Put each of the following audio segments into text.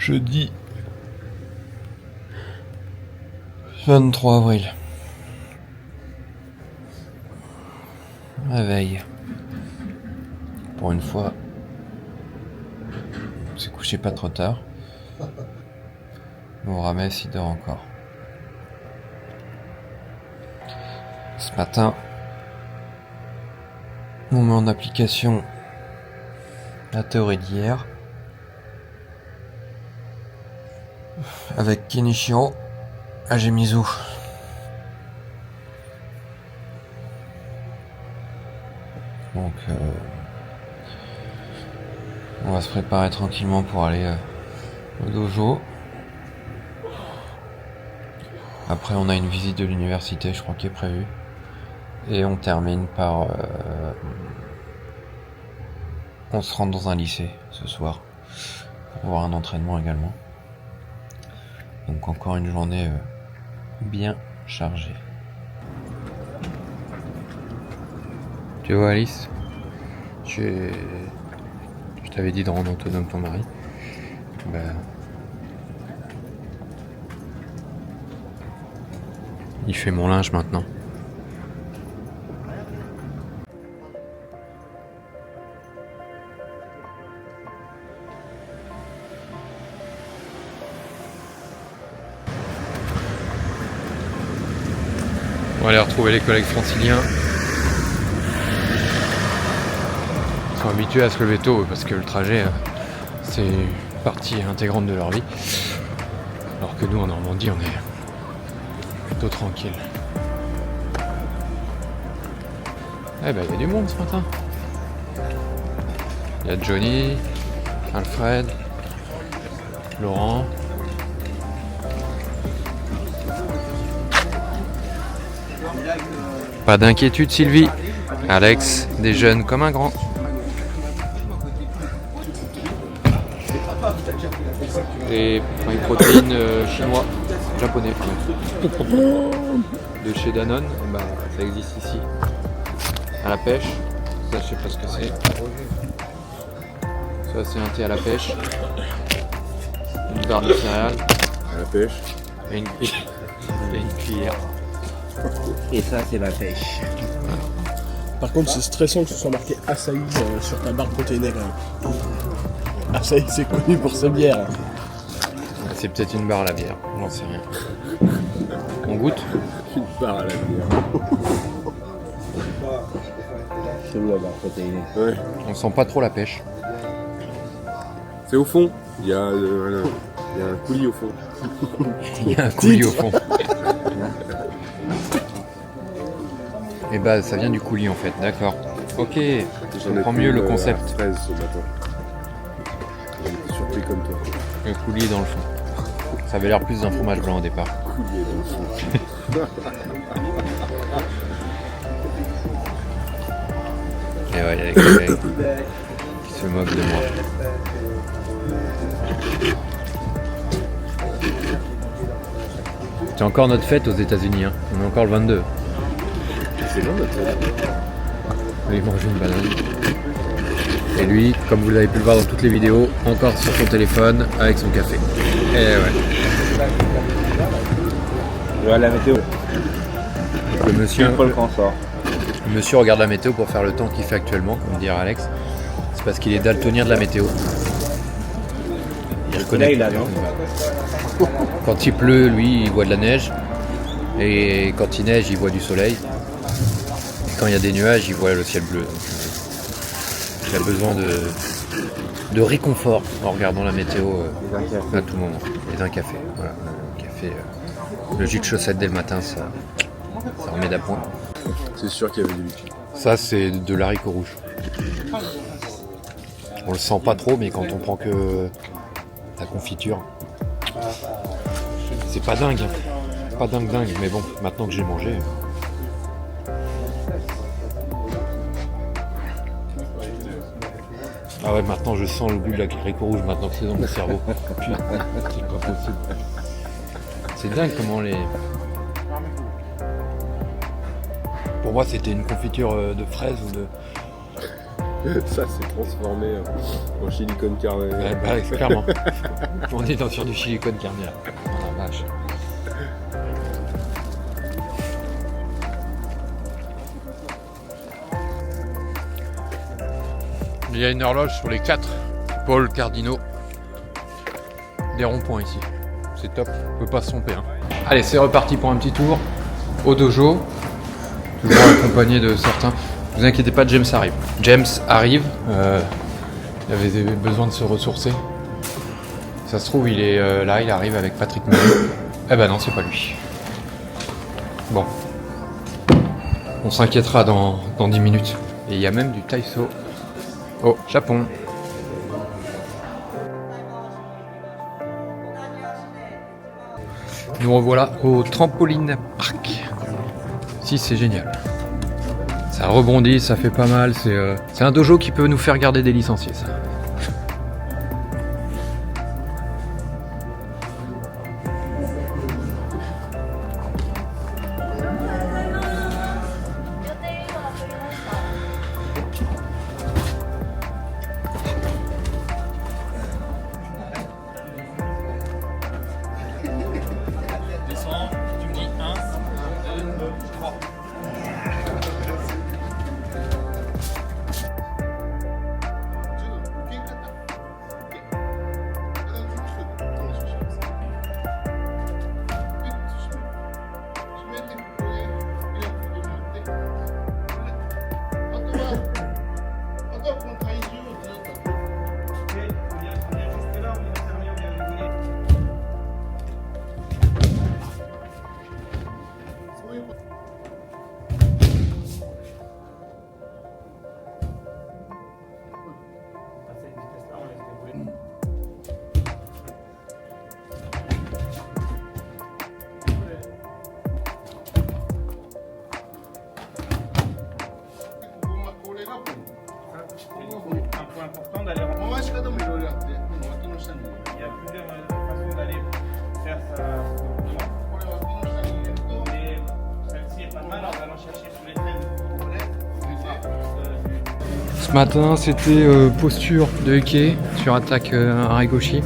Jeudi 23 avril. Réveil. Pour une fois, on s'est couché pas trop tard. Mon Rames, il dort encore. Ce matin, on met en application la théorie d'hier avec Kenichiro Hagemizu. Donc on va se préparer tranquillement pour aller au dojo. Après on a une visite de l'université, je crois, qui est prévue. Et on termine par on se rend dans un lycée ce soir pour voir un entraînement également. Donc encore une journée bien chargée. Tu vois Alice, je t'avais dit de rendre autonome ton mari. Il fait mon linge maintenant. On va aller retrouver les collègues franciliens. Ils sont habitués à se lever tôt parce que le trajet, c'est une partie intégrante de leur vie. Alors que nous, en Normandie, on est plutôt tranquille. Eh ben, il y a du monde ce matin. Il y a Johnny, Alfred, Laurent. Pas d'inquiétude Sylvie, Alex déjeune comme un grand. Et une protéine chinois, japonais. De chez Danone, ça existe ici. À la pêche, ça je sais pas ce que c'est. Ça c'est un thé à la pêche. Une barre de céréales. À la pêche. Et une cuillère. Et ça, c'est la pêche. Par contre, c'est stressant que ce soit marqué açaï sur ta barre protéinée quand même. Açaï, c'est connu pour sa bière. C'est peut-être une barre à la bière, j'en sais rien. On goûte ? Une barre à la bière. C'est où la barre protéinée? Ouais. On sent pas trop la pêche. C'est au fond. Il y a un coulis au fond. Il y a un coulis au fond. Et ça vient du coulis en fait, d'accord. Ok, je comprends mieux le concept. 13 ce matin. J'étais surpris comme toi. Le coulis dans le fond. Ça avait l'air plus d'un fromage blanc au départ. Coulis dans le fond. Et ouais, il y a les collègues qui se moquent de moi. C'est encore notre fête aux États-Unis, hein. On est encore le 22. C'est long notre fête. Il mange une banane. Et lui, comme vous l'avez pu le voir dans toutes les vidéos, encore sur son téléphone avec son café. Et ouais. Je vais à la météo. Le monsieur regarde la météo pour faire le temps qu'il fait actuellement, comme dirait Alex. C'est parce qu'il est daltonien de la météo. Il reconnaît. Là, non? Quand il pleut, lui, il voit de la neige. Et quand il neige, il voit du soleil. Et quand il y a des nuages, il voit le ciel bleu. Donc, il a besoin de réconfort en regardant la météo à tout moment. Et d'un café. Voilà, le café, le jus de chaussette dès le matin, ça remet d'appoint. C'est sûr qu'il y avait du liquide. Ça, c'est de l'haricot rouge. On le sent pas trop, mais quand on prend que la confiture, c'est pas dingue. Pas dingue, mais bon, maintenant que j'ai mangé. Ah ouais, maintenant je sens le goût de la haricot rouge maintenant que c'est dans mon cerveau. Putain, c'est pas possible. C'est dingue comment les... Pour moi, c'était une confiture de fraises ou Ça s'est transformé en chili con carne. Ouais, bah, clairement. On est sur du chili con carne là. Oh la vache. Il y a une horloge sur les 4 pôles cardinaux des ronds-points ici. C'est top, on peut pas se tromper. Hein. Allez, c'est reparti pour un petit tour au dojo. Toujours accompagné de certains. Ne vous inquiétez pas, James arrive. James arrive. Il avait besoin de se ressourcer. Ça se trouve, il est là, il arrive avec Patrick Mello. Eh ben non, c'est pas lui. Bon. On s'inquiétera dans 10 minutes. Et il y a même du Taiso au Japon. Nous revoilà au Trampoline Park. Si, c'est génial. Ça rebondit, ça fait pas mal. C'est un dojo qui peut nous faire garder des licenciés, ça. Important d'aller il y a plusieurs façons d'aller faire ça. Mais celle-ci est pas mal en allant chercher sur les traînes. Ce matin, c'était posture de Uke sur attaque Arigoshi.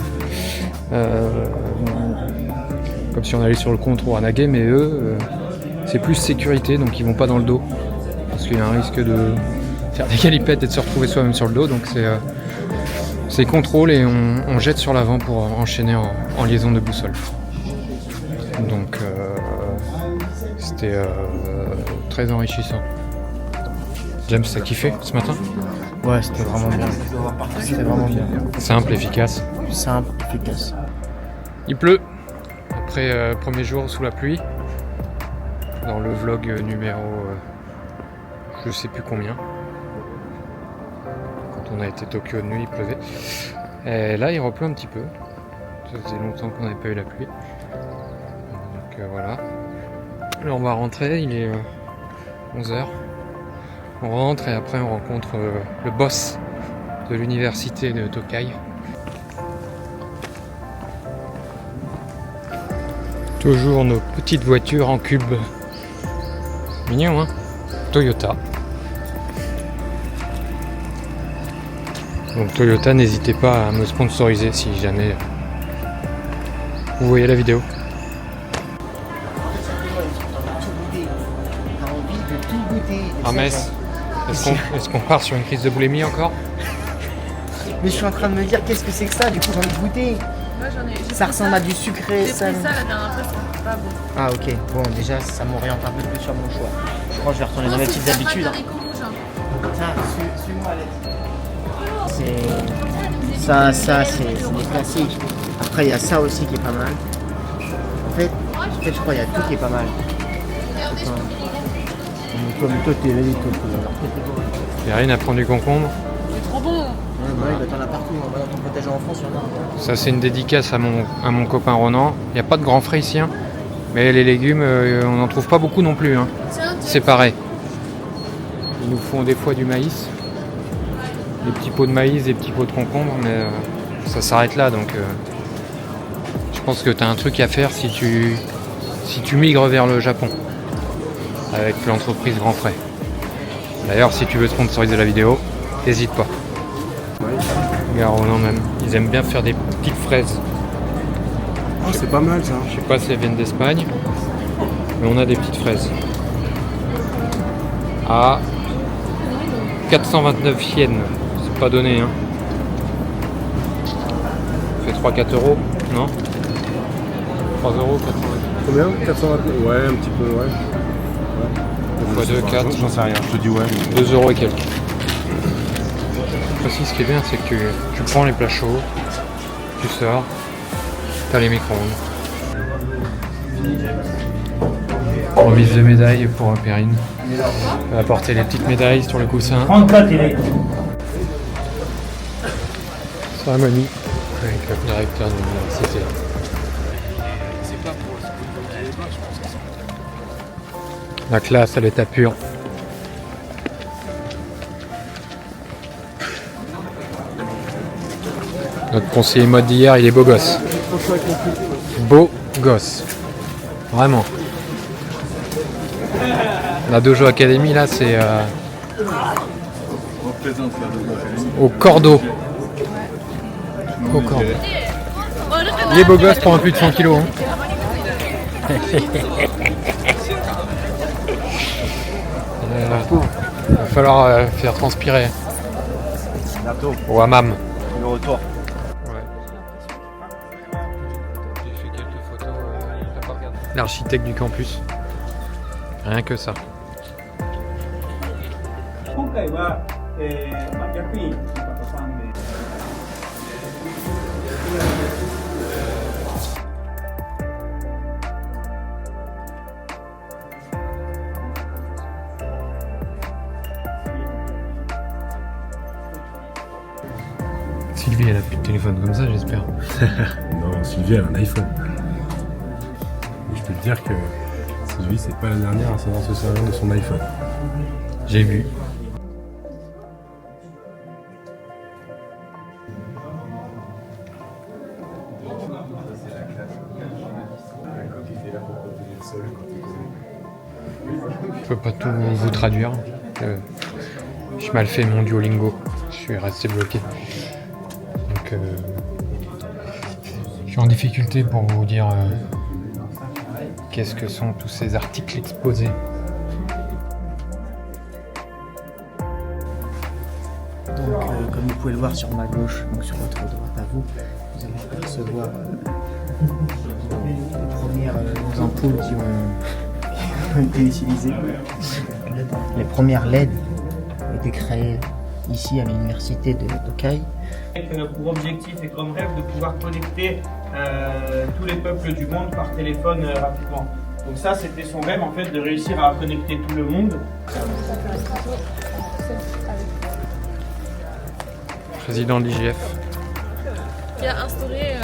Comme si on allait sur le contre au Hanage, mais eux, c'est plus sécurité, donc ils vont pas dans le dos. Parce qu'il y a un risque de faire des galipettes et de se retrouver soi-même sur le dos. Donc c'est contrôle et on jette sur l'avant pour enchaîner en liaison de boussole. Donc c'était très enrichissant. James, t'as kiffé ce matin? Ouais, c'était vraiment bien. C'était vraiment bien. Simple, efficace. Simple, efficace. Il pleut. Après premier jour sous la pluie. Dans le vlog numéro je sais plus combien. Quand on a été Tokyo de nuit, il pleuvait. Et là, il repleut un petit peu. Ça faisait longtemps qu'on n'avait pas eu la pluie. Donc voilà. Là, on va rentrer. Il est 11h. On rentre et après on rencontre le boss de l'université de Tokai. Toujours nos petites voitures en cube. Mignon, hein? Toyota. Donc Toyota, n'hésitez pas à me sponsoriser si jamais vous voyez la vidéo. Ah Metz, est-ce qu'on part sur une crise de boulimie encore? Mais je suis en train de me dire qu'est-ce que c'est que ça, du coup j'ai envie de goûter. Moi j'en ai. Ça ressemble à du sucré. J'ai pris ça la dernière fois, c'était pas bon. Ah ok, bon déjà ça m'oriente un peu plus sur mon choix. Je crois que je vais retourner dans mes petites habitudes. Tiens, suis-moi Alex. Ça c'est des classiques. Après il y a ça aussi qui est pas mal. En fait je crois qu'il y a tout qui est pas mal. Toi t'es ready, Perrine a pris du concombre. C'est trop bon. Ouais, t'en as partout, dans ton potager en France, il y en a. Ça c'est une dédicace à mon copain Ronan. Il n'y a pas de grands frais ici, hein. Mais les légumes, on n'en trouve pas beaucoup non plus. Hein. C'est pareil. Ils nous font des fois du maïs. Des petits pots de maïs, des petits pots de concombre, mais ça s'arrête là. Donc je pense que tu as un truc à faire si tu migres vers le Japon. Avec l'entreprise Grand Frais. D'ailleurs, si tu veux sponsoriser la vidéo, t'hésites pas. Gare Roland même. Ils aiment bien faire des petites fraises. Oh, c'est pas mal ça. Je sais pas si elles viennent d'Espagne, mais on a des petites fraises. À 429 yens. C'est pas donné, hein. Ça fait 3-4 euros, non? 3 euros, 80. Combien? 429. Ouais, un petit peu, ouais. Fois 2, 4. J'en sais rien, je te dis ouais. 2 euros et quelques. Aussi, ce qui est bien, c'est que tu prends les plats chauds, tu sors, t'as les micro-ondes. Remise de médailles pour Perrine. Elle va porter les petites médailles sur le coussin. 34 il est. Cérémonie avec le directeur de l'université. La classe à l'état pur. Notre conseiller mode d'hier, il est beau gosse. Beau gosse. Vraiment. La Dojo Academy, là, c'est au cordeau. Au cordeau. Il est beau gosse pour un plus de 100 kilos. Hein. Il va falloir faire transpirer. Au hammam. Le retour. J'ai fait quelques photos, t'as pas regardé. L'architecte du campus. Rien que ça. 今回は、役員の方さんで。Sylvie, elle a plus de téléphone comme ça, j'espère. Non, Sylvie, elle a un iPhone. Et je peux te dire que Sylvie, c'est pas la dernière à savoir se servir de son iPhone. J'ai vu. Je peux pas tout vous traduire. J'ai mal fait mon Duolingo. Je suis resté bloqué. Donc, je suis en difficulté pour vous dire qu'est-ce que sont tous ces articles exposés. Donc, comme vous pouvez le voir sur ma gauche, donc sur votre droite à vous, vous allez apercevoir les premières ampoules qui ont été utilisées. Les premières LED ont été créées ici à l'université de Tokai. Pour objectif et comme rêve de pouvoir connecter tous les peuples du monde par téléphone rapidement. Donc ça, c'était son rêve en fait de réussir à connecter tout le monde. Président de l'IGF. Qui a instauré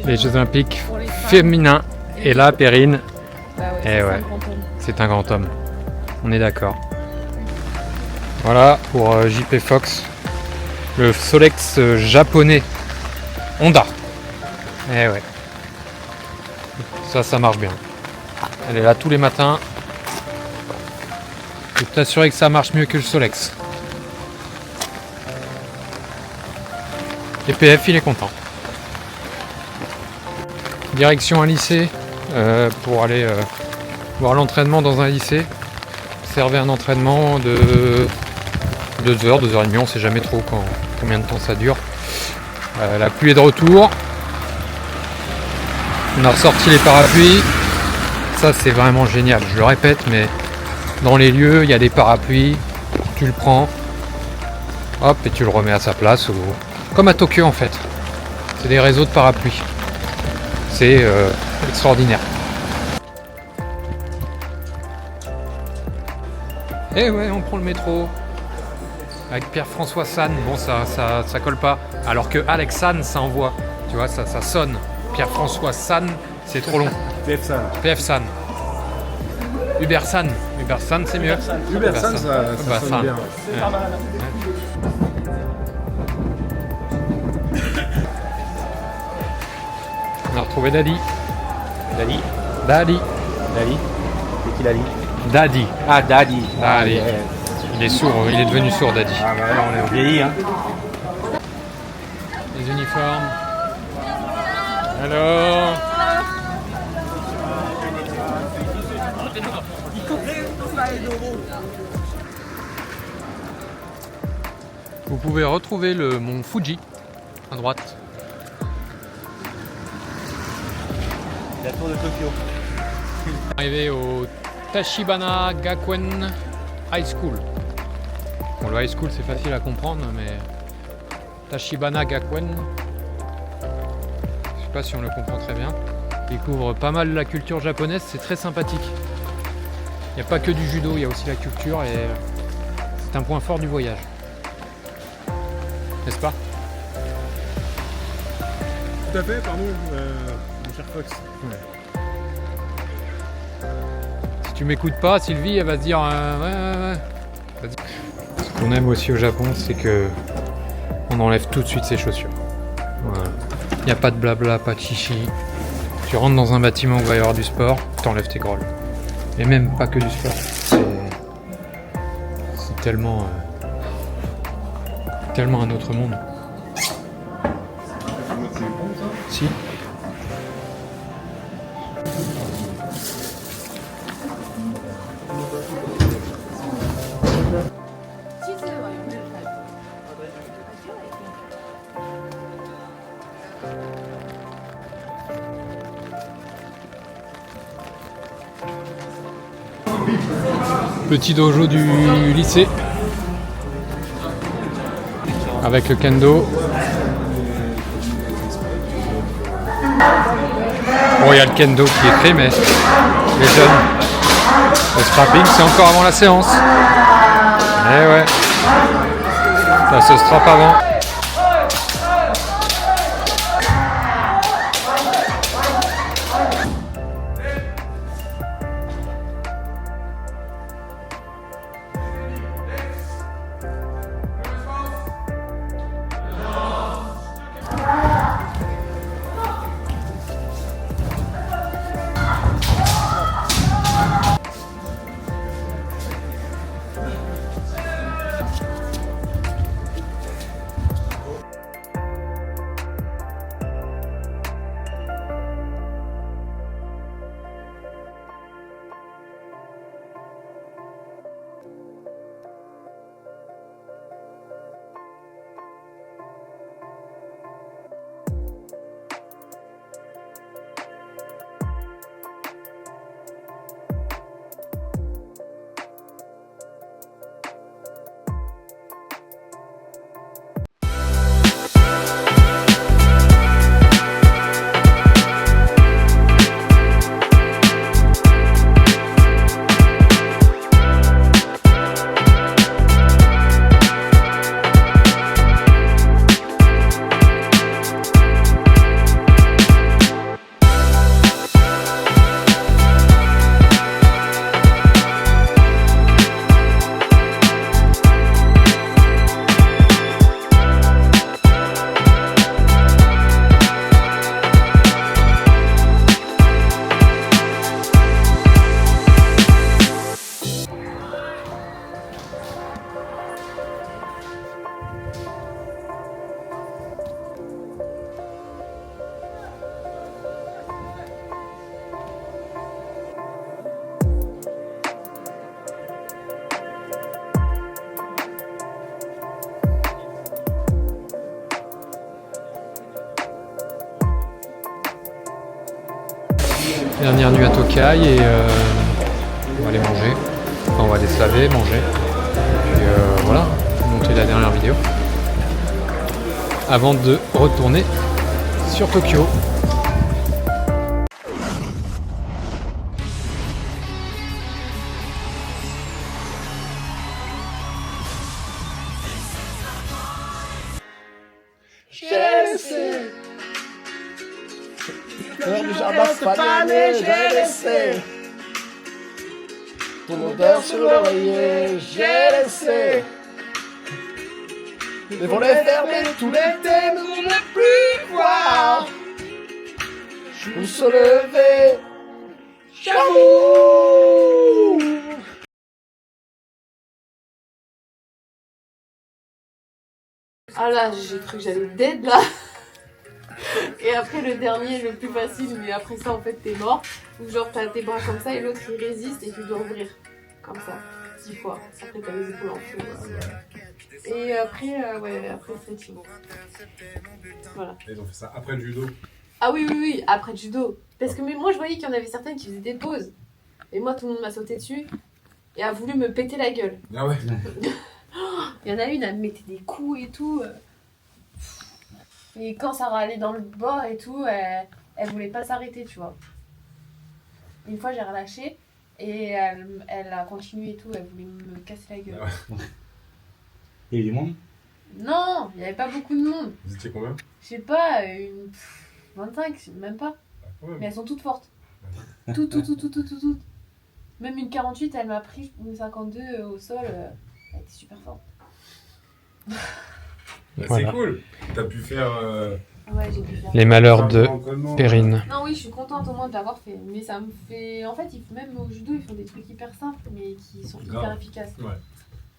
Les Jeux Olympiques pour les femmes. féminins. Et là, Perrine, Bah ouais, Eh c'est ouais. un grand homme. c'est un grand homme. On est d'accord. Voilà pour JP Fox. Le Solex japonais Honda. Eh ouais. Ça marche bien. Elle est là tous les matins. Je peux t'assurer que ça marche mieux que le Solex. Et PF, il est content. Direction un lycée pour aller voir l'entraînement dans un lycée. Observer un entraînement de 2 heures, 2h30, on sait jamais trop combien de temps ça dure. La pluie est de retour. On a ressorti les parapluies. Ça c'est vraiment génial, je le répète, mais dans les lieux, il y a des parapluies. Tu le prends, hop, et tu le remets à sa place. Comme à Tokyo en fait. C'est des réseaux de parapluies. C'est extraordinaire. Et ouais, on prend le métro. Avec Pierre-François San, bon ça colle pas. Alors que Alex San, ça envoie. Tu vois, ça sonne. Pierre-François San, c'est trop long. PF San. Hubert San. Hubert San, c'est mieux. Hubert San, ça Bah, sonne San. bien. Ouais. On a retrouvé Daddy. Dali. Daddy. Dali. C'est qui Dali? Daddy. Ah, Daddy. Daddy. Il est sourd, il est devenu sourd, Daddy. Ah bah là, on est vieilli, hein. Les uniformes. Alors. Vous pouvez retrouver le mont Fuji à droite. La tour de Tokyo. Arrivé au Tachibana Gakuen High School. Bon, le high school c'est facile à comprendre, mais Tachibana Gakuen, je sais pas si on le comprend très bien. Il découvre pas mal la culture japonaise, c'est très sympathique. Il n'y a pas que du judo, il y a aussi la culture et c'est un point fort du voyage. N'est-ce pas? Tout à fait, pardon, mon cher Fox. Si tu m'écoutes pas, Sylvie, elle va se dire ouais. Vas-y. Ce qu'on aime aussi au Japon, c'est que on enlève tout de suite ses chaussures. Voilà. Il n'y a pas de blabla, pas de chichi. Tu rentres dans un bâtiment où il va y avoir du sport, t'enlèves tes grolles. Et même pas que du sport. C'est tellement un autre monde. Si. Petit dojo du lycée avec le kendo. Bon, il y a le kendo qui est créé, mais les jeunes, le strapping c'est encore avant la séance. Eh ouais, ça se strappe avant. Dernière nuit à Tokai et on va aller manger. Enfin, on va aller se laver, manger. Et puis voilà, monter la dernière vidéo. Avant de retourner sur Tokyo. Fleur du jardin spanné, j'ai laissé ton odeur sur l'oreiller, j'ai laissé les volets fermés tout l'été, nous ne plus voir, nous se lever, j'avoue. Ah là, j'ai cru que j'allais dead là. Et après le dernier, le plus facile, mais après ça en fait t'es mort. Ou genre t'as tes bras comme ça et l'autre il résiste et tu dois ouvrir. Comme ça, 10 fois. Après t'as les épaules en feu. Et après, ouais, après stretching. Voilà. Ils ont fait ça après le judo. Ah oui, après le judo. Parce que moi je voyais qu'il y en avait certaines qui faisaient des pauses. Et moi tout le monde m'a sauté dessus et a voulu me péter la gueule. Ah ouais. Il y en a une, elle me mettait des coups et tout. Et quand ça râlait dans le bord et tout, elle voulait pas s'arrêter, tu vois. Une fois j'ai relâché et elle a continué et tout, elle voulait me casser la gueule. Ah ouais. Il y a eu du monde? Non, il y avait pas beaucoup de monde. Vous étiez combien? Je sais pas, 25, même pas. Ouais. Mais elles sont toutes fortes. Toutes. Même une 48, elle m'a pris une 52 au sol. Elle était super forte. Bah, Voilà. c'est cool. T'as pu faire. Ouais, j'ai pu faire. Les malheurs de entraînement. Perrine. Non, oui, je suis contente au moins de l'avoir fait. Mais ça me fait. En fait, même au judo, ils font des trucs hyper simples, mais qui sont hyper Grave. efficaces. Ouais.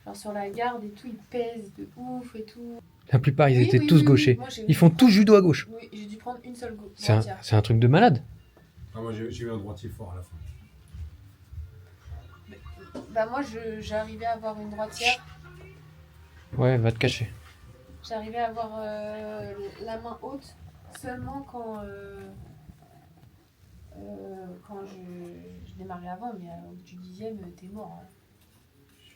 Genre sur la garde et tout, ils pèsent de ouf et tout. La plupart, ils Oui, étaient oui, tous oui, gauchers. moi, j'ai- Ils font tous judo à gauche. Oui, j'ai dû prendre une seule C'est droitière. un truc de malade. Ah, moi j'ai eu un droitier fort à la fin. Bah, moi, j'arrivais à avoir une droitière. Ouais, va te cacher. J'arrivais à avoir la main haute seulement quand je démarrais avant, mais au bout du 10e, t'es mort. Hein.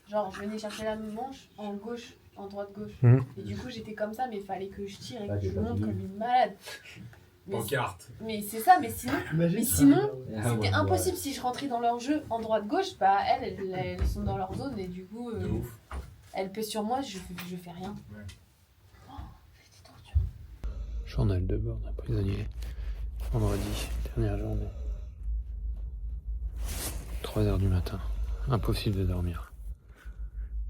Genre, je venais chercher la manche en gauche, en droite-gauche. Mhm. Et du coup, j'étais comme ça, mais il fallait que je tire et Ah, que j'ai je pas monte vu. comme une malade. Mais En carte. c'est ça, mais sinon, c'était impossible si je rentrais dans leur jeu en droite-gauche, bah elles sont dans leur zone et du coup, De ouf. elles pèsent sur moi, je fais rien. Ouais. Oh, c'était trop dur. Journal de bord d'un prisonnier. Vendredi, dernière journée. 3h du matin. Impossible de dormir.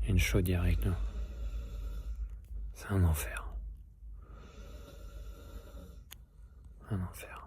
Une chaudière avec nous. C'est un enfer. Un enfer.